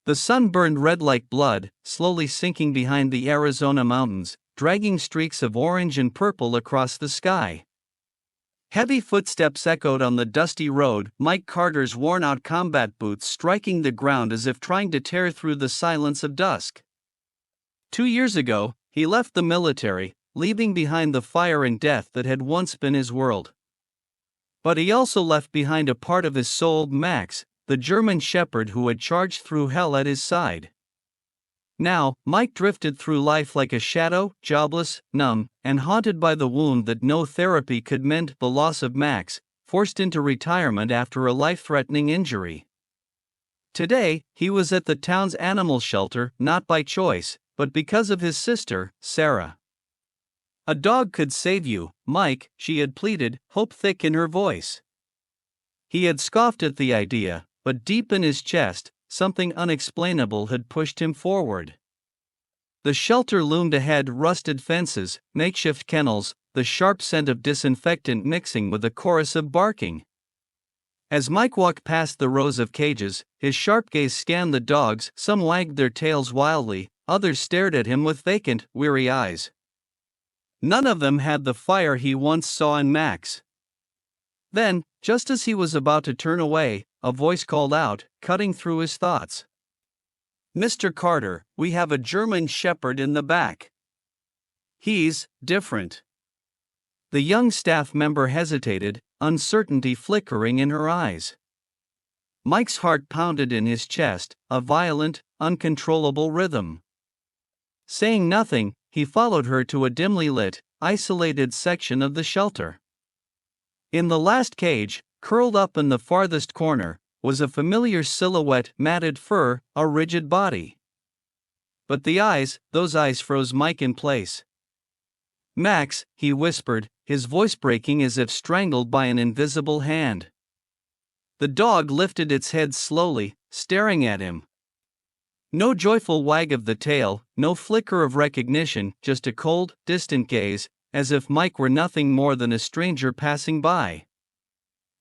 The sun burned red like blood, slowly sinking behind the Arizona mountains, dragging streaks of orange and purple across the sky. Heavy footsteps echoed on the dusty road, Mike Carter's worn-out combat boots striking the ground as if trying to tear through the silence of dusk. 2 years ago, he left the military, leaving behind the fire and death that had once been his world. But he also left behind a part of his soul, Max, the German shepherd who had charged through hell at his side. Now, Mike drifted through life like a shadow, jobless, numb, and haunted by the wound that no therapy could mend, the loss of Max, forced into retirement after a life-threatening injury. Today, he was at the town's animal shelter, not by choice, but because of his sister, Sarah. "A dog could save you, Mike," she had pleaded, hope thick in her voice. He had scoffed at the idea, but deep in his chest, something unexplainable had pushed him forward. The shelter loomed ahead, rusted fences, makeshift kennels, the sharp scent of disinfectant mixing with a chorus of barking. As Mike walked past the rows of cages, his sharp gaze scanned the dogs. Some wagged their tails wildly, others stared at him with vacant, weary eyes. None of them had the fire he once saw in Max. Then, just as he was about to turn away, a voice called out, cutting through his thoughts. "Mr. Carter, we have a German shepherd in the back. He's different." The young staff member hesitated, uncertainty flickering in her eyes. Mike's heart pounded in his chest, a violent, uncontrollable rhythm. Saying nothing, he followed her to a dimly lit, isolated section of the shelter. In the last cage, curled up in the farthest corner, was a familiar silhouette, matted fur, a rigid body. But the eyes, those eyes froze Mike in place. "Max," he whispered, his voice breaking as if strangled by an invisible hand. The dog lifted its head slowly, staring at him. No joyful wag of the tail, no flicker of recognition, just a cold, distant gaze, as if Mike were nothing more than a stranger passing by.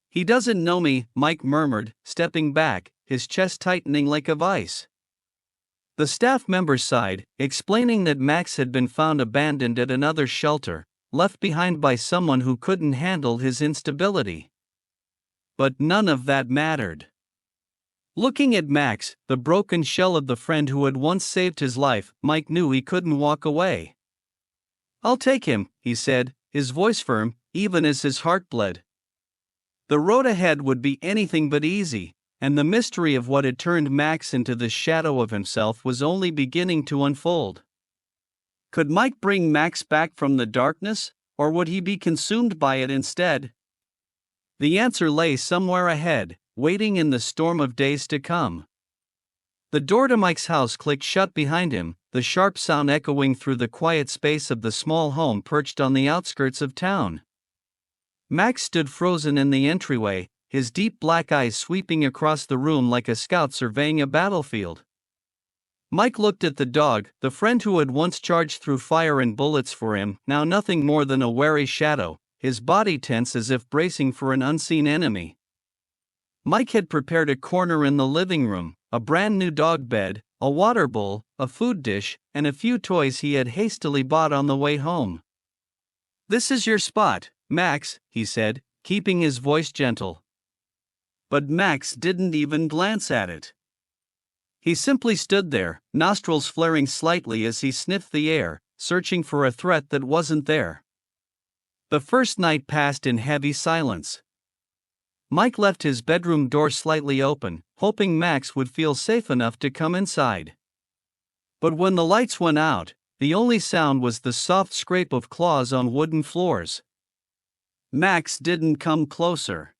"He doesn't know me," Mike murmured, stepping back, his chest tightening like a vice. The staff member sighed, explaining that Max had been found abandoned at another shelter, left behind by someone who couldn't handle his instability. But none of that mattered. Looking at Max, the broken shell of the friend who had once saved his life, Mike knew he couldn't walk away. "I'll take him," he said, his voice firm, even as his heart bled. The road ahead would be anything but easy, and the mystery of what had turned Max into the shadow of himself was only beginning to unfold. Could Mike bring Max back from the darkness, or would he be consumed by it instead? The answer lay somewhere ahead, waiting in the storm of days to come. The door to Mike's house clicked shut behind him, the sharp sound echoing through the quiet space of the small home perched on the outskirts of town. Max stood frozen in the entryway, his deep black eyes sweeping across the room like a scout surveying a battlefield. Mike looked at the dog, the friend who had once charged through fire and bullets for him, now nothing more than a wary shadow, his body tense as if bracing for an unseen enemy. Mike had prepared a corner in the living room, a brand new dog bed, a water bowl, a food dish, and a few toys he had hastily bought on the way home. "This is your spot, Max," he said, keeping his voice gentle. But Max didn't even glance at it. He simply stood there, nostrils flaring slightly as he sniffed the air, searching for a threat that wasn't there. The first night passed in heavy silence. Mike left his bedroom door slightly open, hoping Max would feel safe enough to come inside. But when the lights went out, the only sound was the soft scrape of claws on wooden floors. Max didn't come closer.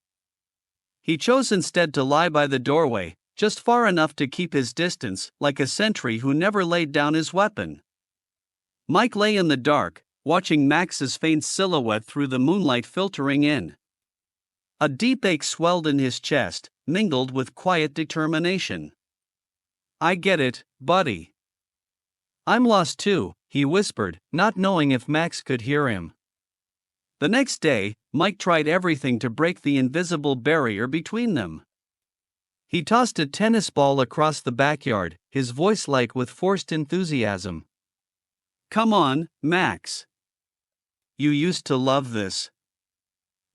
He chose instead to lie by the doorway, just far enough to keep his distance, like a sentry who never laid down his weapon. Mike lay in the dark, watching Max's faint silhouette through the moonlight filtering in. A deep ache swelled in his chest, mingled with quiet determination. "I get it, buddy. I'm lost too," he whispered, not knowing if Max could hear him. The next day, Mike tried everything to break the invisible barrier between them. He tossed a tennis ball across the backyard, his voice light with forced enthusiasm. "Come on, Max. You used to love this."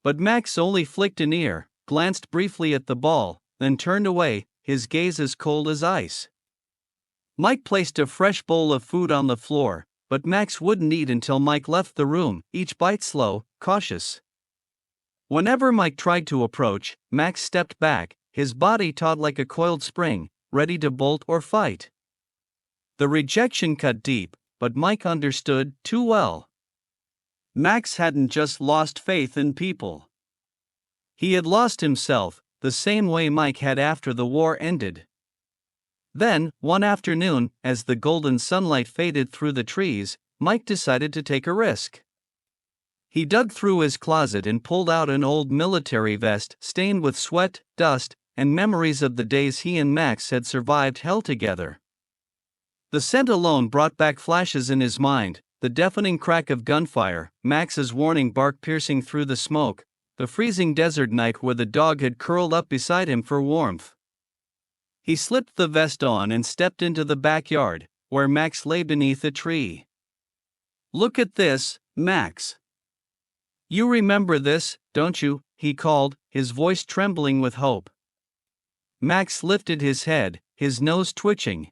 But Max only flicked an ear, glanced briefly at the ball, then turned away, his gaze as cold as ice. Mike placed a fresh bowl of food on the floor, but Max wouldn't eat until Mike left the room, each bite slow, cautious. Whenever Mike tried to approach, Max stepped back, his body taut like a coiled spring, ready to bolt or fight. The rejection cut deep, but Mike understood too well. Max hadn't just lost faith in people. He had lost himself, the same way Mike had after the war ended. Then, one afternoon, as the golden sunlight faded through the trees, Mike decided to take a risk. He dug through his closet and pulled out an old military vest stained with sweat, dust, and memories of the days he and Max had survived hell together. The scent alone brought back flashes in his mind, the deafening crack of gunfire, Max's warning bark piercing through the smoke, the freezing desert night where the dog had curled up beside him for warmth. He slipped the vest on and stepped into the backyard, where Max lay beneath a tree. "Look at this, Max. You remember this, don't you?" he called, his voice trembling with hope. Max lifted his head, his nose twitching.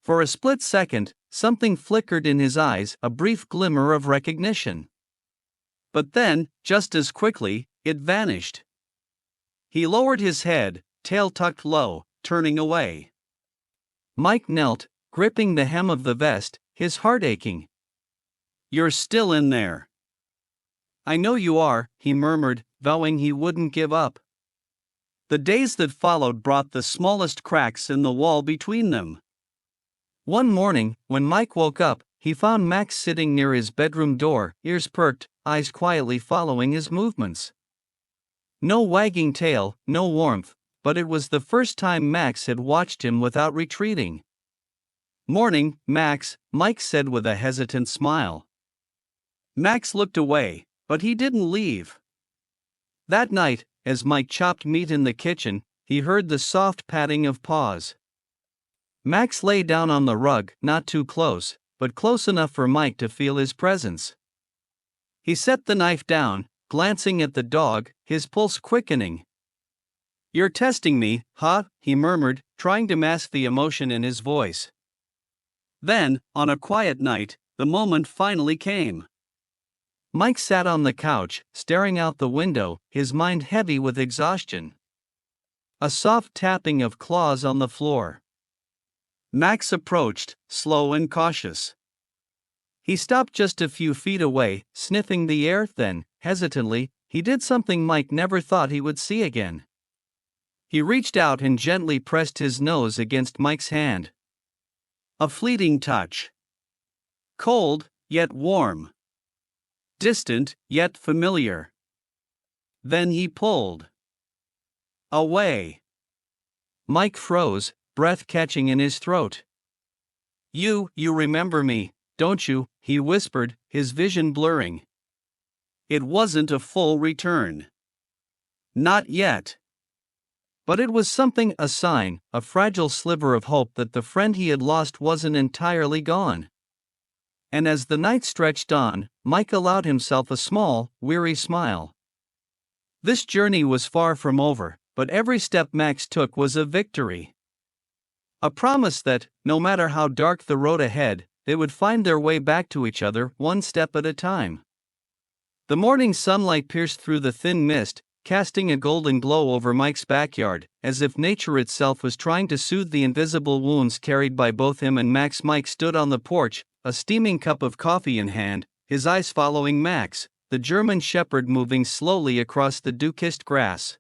For a split second, something flickered in his eyes, a brief glimmer of recognition. But then, just as quickly, it vanished. He lowered his head, tail tucked low, turning away. Mike knelt, gripping the hem of the vest, his heart aching. "You're still in there." "I know you are," he murmured, vowing he wouldn't give up. The days that followed brought the smallest cracks in the wall between them. One morning, when Mike woke up, he found Max sitting near his bedroom door, ears perked, eyes quietly following his movements. No wagging tail, no warmth, but it was the first time Max had watched him without retreating. "Morning, Max," Mike said with a hesitant smile. Max looked away, but he didn't leave. That night, as Mike chopped meat in the kitchen, he heard the soft padding of paws. Max lay down on the rug, not too close, but close enough for Mike to feel his presence. He set the knife down, glancing at the dog, his pulse quickening. "You're testing me, huh?" he murmured, trying to mask the emotion in his voice. Then, on a quiet night, the moment finally came. Mike sat on the couch, staring out the window, his mind heavy with exhaustion. A soft tapping of claws on the floor. Max approached, slow and cautious. He stopped just a few feet away, sniffing the air, then, hesitantly, he did something Mike never thought he would see again. He reached out and gently pressed his nose against Mike's hand. A fleeting touch. Cold, yet warm. Distant, yet familiar. Then he pulled away. Mike froze, breath catching in his throat. You remember me, don't you?" he whispered, his vision blurring. It wasn't a full return. Not yet. But it was something, a sign, a fragile sliver of hope that the friend he had lost wasn't entirely gone. And as the night stretched on, Mike allowed himself a small, weary smile. This journey was far from over, but every step Max took was a victory. A promise that, no matter how dark the road ahead, they would find their way back to each other, one step at a time. The morning sunlight pierced through the thin mist, casting a golden glow over Mike's backyard, as if nature itself was trying to soothe the invisible wounds carried by both him and Max. Mike stood on the porch, a steaming cup of coffee in hand, his eyes following Max, the German shepherd moving slowly across the dew-kissed grass.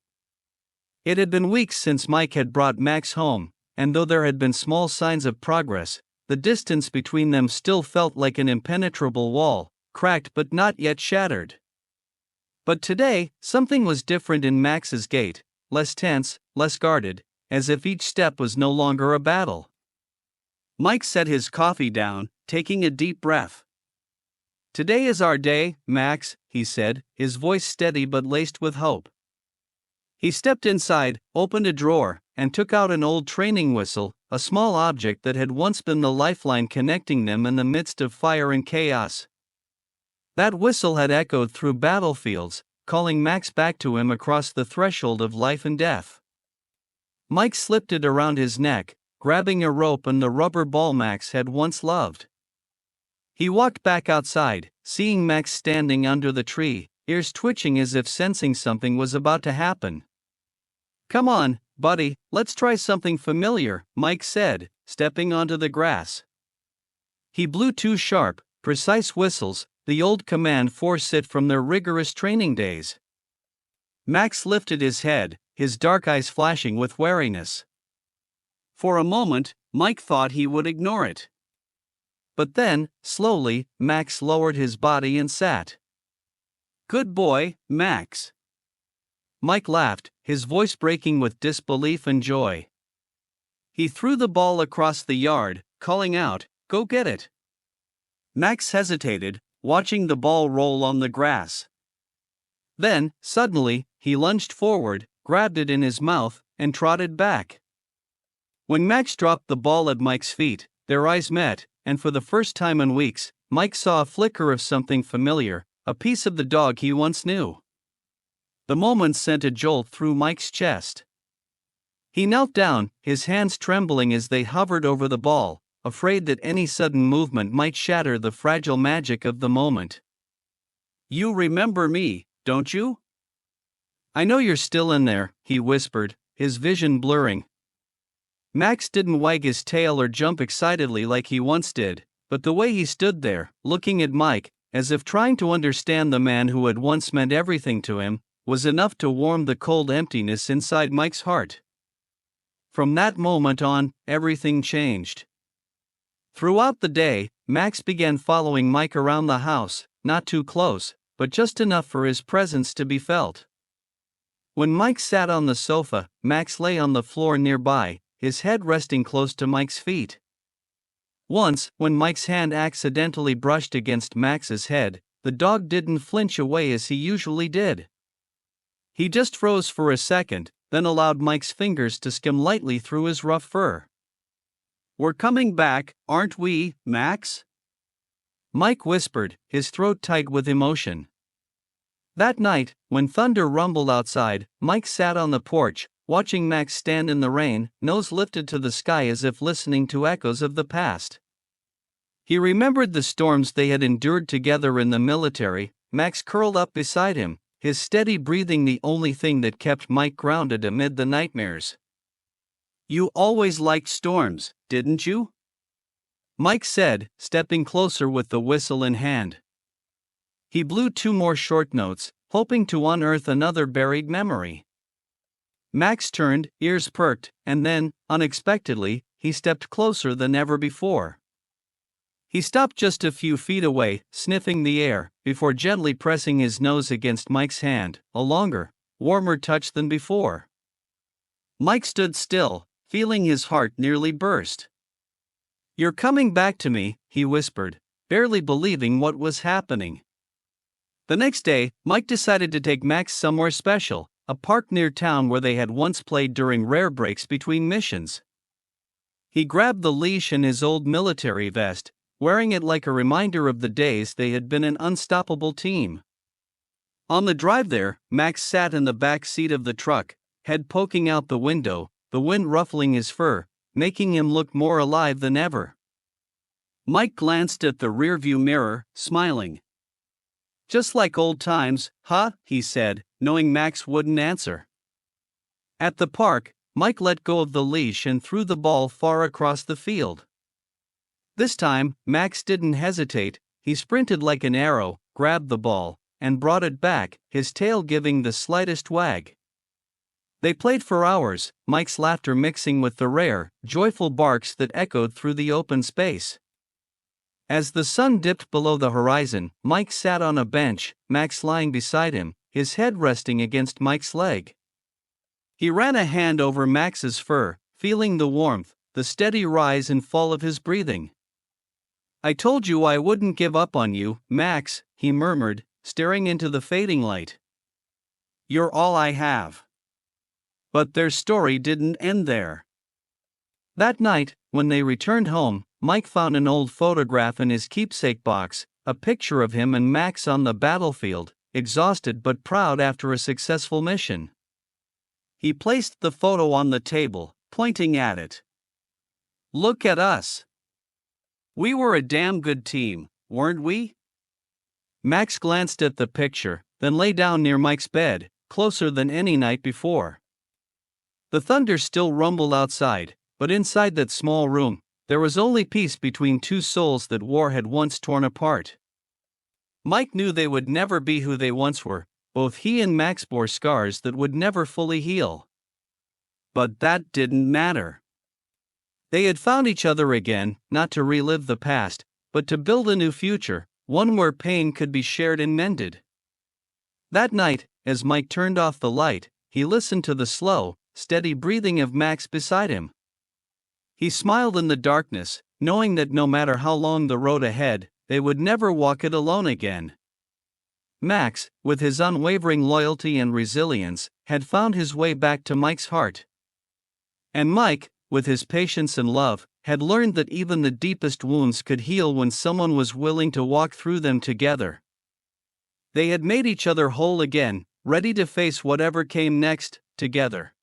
It had been weeks since Mike had brought Max home, and though there had been small signs of progress, the distance between them still felt like an impenetrable wall, cracked but not yet shattered. But today, something was different in Max's gait, less tense, less guarded, as if each step was no longer a battle. Mike set his coffee down, taking a deep breath. "Today is our day, Max," he said, his voice steady but laced with hope. He stepped inside, opened a drawer, and took out an old training whistle, a small object that had once been the lifeline connecting them in the midst of fire and chaos. That whistle had echoed through battlefields, calling Max back to him across the threshold of life and death. Mike slipped it around his neck, grabbing a rope and the rubber ball Max had once loved. He walked back outside, seeing Max standing under the tree, ears twitching as if sensing something was about to happen. "Come on, buddy, let's try something familiar," Mike said, stepping onto the grass. He blew two sharp, precise whistles, the old command force it from their rigorous training days. Max lifted his head, his dark eyes flashing with wariness. For a moment, Mike thought he would ignore it. But then, slowly, Max lowered his body and sat. "Good boy, Max." Mike laughed, his voice breaking with disbelief and joy. He threw the ball across the yard, calling out, "Go get it." Max hesitated, watching the ball roll on the grass. Then, suddenly, he lunged forward, grabbed it in his mouth, and trotted back. When Max dropped the ball at Mike's feet, their eyes met, and for the first time in weeks, Mike saw a flicker of something familiar, a piece of the dog he once knew. The moment sent a jolt through Mike's chest. He knelt down, his hands trembling as they hovered over the ball, afraid that any sudden movement might shatter the fragile magic of the moment. "You remember me, don't you?" "I know you're still in there," he whispered, his vision blurring. Max didn't wag his tail or jump excitedly like he once did, but the way he stood there, looking at Mike, as if trying to understand the man who had once meant everything to him, was enough to warm the cold emptiness inside Mike's heart. From that moment on, everything changed. Throughout the day, Max began following Mike around the house, not too close, but just enough for his presence to be felt. When Mike sat on the sofa, Max lay on the floor nearby, his head resting close to Mike's feet. Once, when Mike's hand accidentally brushed against Max's head, the dog didn't flinch away as he usually did. He just froze for a second, then allowed Mike's fingers to skim lightly through his rough fur. "We're coming back, aren't we, Max?" Mike whispered, his throat tight with emotion. That night, when thunder rumbled outside, Mike sat on the porch, watching Max stand in the rain, nose lifted to the sky as if listening to echoes of the past. He remembered the storms they had endured together in the military. Max curled up beside him, his steady breathing the only thing that kept Mike grounded amid the nightmares. "You always liked storms, didn't you?" Mike said, stepping closer with the whistle in hand. He blew two more short notes, hoping to unearth another buried memory. Max turned, ears perked, and then, unexpectedly, he stepped closer than ever before. He stopped just a few feet away, sniffing the air, before gently pressing his nose against Mike's hand, a longer, warmer touch than before. Mike stood still, feeling his heart nearly burst. "You're coming back to me," he whispered, barely believing what was happening. The next day, Mike decided to take Max somewhere special, a park near town where they had once played during rare breaks between missions. He grabbed the leash and his old military vest, wearing it like a reminder of the days they had been an unstoppable team. On the drive there, Max sat in the back seat of the truck, head poking out the window, the wind ruffling his fur, making him look more alive than ever. Mike glanced at the rearview mirror, smiling. "Just like old times, huh?" he said, knowing Max wouldn't answer. At the park, Mike let go of the leash and threw the ball far across the field. This time, Max didn't hesitate. He sprinted like an arrow, grabbed the ball, and brought it back, his tail giving the slightest wag. They played for hours, Mike's laughter mixing with the rare, joyful barks that echoed through the open space. As the sun dipped below the horizon, Mike sat on a bench, Max lying beside him, his head resting against Mike's leg. He ran a hand over Max's fur, feeling the warmth, the steady rise and fall of his breathing. "I told you I wouldn't give up on you, Max," he murmured, staring into the fading light. "You're all I have." But their story didn't end there. That night, when they returned home, Mike found an old photograph in his keepsake box, a picture of him and Max on the battlefield, exhausted but proud after a successful mission. He placed the photo on the table, pointing at it. "Look at us. We were a damn good team, weren't we?" Max glanced at the picture, then lay down near Mike's bed, closer than any night before. The thunder still rumbled outside, but inside that small room, there was only peace between two souls that war had once torn apart. Mike knew they would never be who they once were. Both he and Max bore scars that would never fully heal. But that didn't matter. They had found each other again, not to relive the past, but to build a new future, one where pain could be shared and mended. That night, as Mike turned off the light, he listened to the slow, steady breathing of Max beside him. He smiled in the darkness, knowing that no matter how long the road ahead, they would never walk it alone again. Max, with his unwavering loyalty and resilience, had found his way back to Mike's heart. And Mike, with his patience and love, had learned that even the deepest wounds could heal when someone was willing to walk through them together. They had made each other whole again, ready to face whatever came next, together.